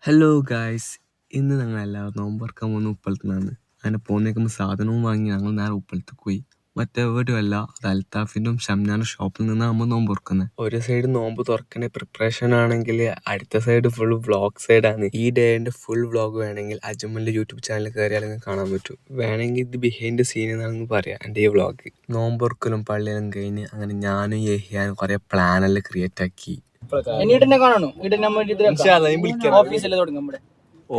Hello guys, ഇന്ന് ഞങ്ങൾ എല്ലാവരും നോമ്പറക്കാൻ പോകുന്ന ഉപ്പളത്തുനിന്നാണ്. അങ്ങനെ പോകുന്നേക്കുമ്പോൾ സാധനവും വാങ്ങി ഞങ്ങൾ നേരെ ഉപ്പളത്തേക്ക് പോയി. മറ്റെവിടെയും അല്ല, അത് അൽത്താഫിൻ്റെയും ഷംനാൻ്റെ ഷോപ്പിൽ നിന്നാണ് നമ്മൾ നോമ്പ് തുറക്കുന്നത്. ഒരു സൈഡ് നോമ്പ് തുറക്കുന്ന പ്രിപ്പറേഷൻ ആണെങ്കിൽ അടുത്ത സൈഡ് ഫുൾ വ്ളോഗ് സൈഡാണ്. ഈ ഡേൻ്റെ ഫുൾ വ്ളോഗ് വേണമെങ്കിൽ അജ്മലിൻ്റെ യൂട്യൂബ് ചാനൽ കയറിയാൽ കാണാൻ പറ്റും. വേണമെങ്കിൽ ഇത് ബിഹൈൻഡ് സീൻ എന്നാണെന്ന് പറയാം എൻ്റെ ഈ വ്ളോഗ്. നോമ്പ് തുറക്കലും പള്ളിയെല്ലാം കഴിഞ്ഞ് അങ്ങനെ ഞാനും യഹിയാനും കുറേ പ്ലാനെല്ലാം ക്രിയേറ്റ് ആക്കി.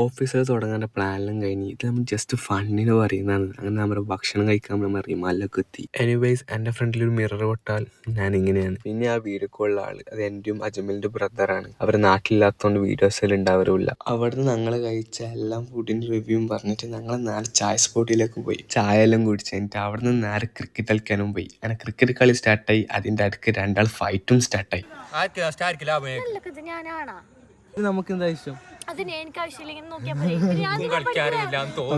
ഓഫീസിൽ തുടങ്ങാൻ്റെ പ്ലാനെല്ലാം കഴിഞ്ഞ് ഇത് നമ്മൾ ജസ്റ്റ് ഫണ്ണിന് പറയുന്നതാണ്. അങ്ങനെ നമ്മുടെ ഭക്ഷണം കഴിക്കാൻ നമ്മൾ റിമാലിലൊക്കെ എത്തി. എനിവേസ് എൻ്റെ ഫ്രണ്ടിൽ ഒരു മിറർ വിട്ടാൽ ഞാൻ ഇങ്ങനെയാണ്. പിന്നെ ആ വീഡിയോ കോളിലെ ആൾ അത് എൻ്റെയും അജ്മലിൻ്റെ ബ്രദറാണ്. അവർ നാട്ടിലില്ലാത്തതുകൊണ്ട് വീഡിയോസിൽ ഉണ്ടാവരുമില്ല. അവിടുന്ന് ഞങ്ങൾ കഴിച്ച എല്ലാം ഫുഡിൻ്റെ റിവ്യൂവും പറഞ്ഞിട്ട് ഞങ്ങൾ നേരെ ചായ സ്പോട്ടിലേക്ക് പോയി. ചായ എല്ലാം കുടിച്ച് കഴിഞ്ഞിട്ട് അവിടുന്ന് നേരെ ക്രിക്കറ്റ് കളിക്കാനും പോയി. അങ്ങനെ ക്രിക്കറ്റ് കളി സ്റ്റാർട്ടായി. അതിൻ്റെ അടുക്ക് രണ്ടാൾ ഫൈറ്റും സ്റ്റാർട്ടായി. നമുക്ക് എന്താ ഇഷ്ടം?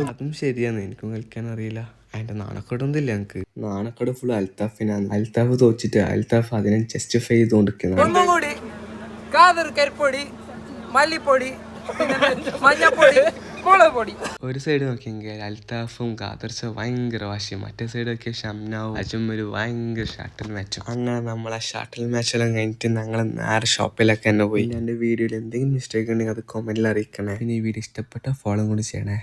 അതും ശരിയാണ്, എനിക്കും കളിക്കാൻ അറിയില്ല. അതിന്റെ നാണക്കേടൊന്നുമില്ല. എനിക്ക് നാണക്കേട് ഫുൾ അൽത്താഫിനാണ്. അൽത്താഫ് തോച്ചിട്ട് അൽത്താഫ് അതിനെ ജസ്റ്റിഫൈ ചെയ്തുകൊണ്ടിരിക്കുന്നത്. ഒരു സൈഡ് നോക്കിയെങ്കിൽ അൽത്താഫും ഖാദർച്ച ഭയങ്കര വാശിയും, മറ്റേ സൈഡ് നോക്കിയ ഷംനാവും അജ്മലും ഭയങ്കര ഷട്ടിൽ മാച്ചും. അങ്ങനെ നമ്മളെ ഷട്ടിൽ മാച്ചെല്ലാം കഴിഞ്ഞിട്ട് ഞങ്ങൾ നേരെ ഷോപ്പിലൊക്കെ തന്നെ പോയി. എൻ്റെ വീഡിയോയിൽ എന്തെങ്കിലും മിസ്റ്റേക്ക് ഉണ്ടെങ്കിൽ അത് കമന്റിൽ അറിയിക്കണേ. പിന്നെ ഈ വീഡിയോ ഇഷ്ടപ്പെട്ട ഫോളോ കൂടി ചെയ്യണേ.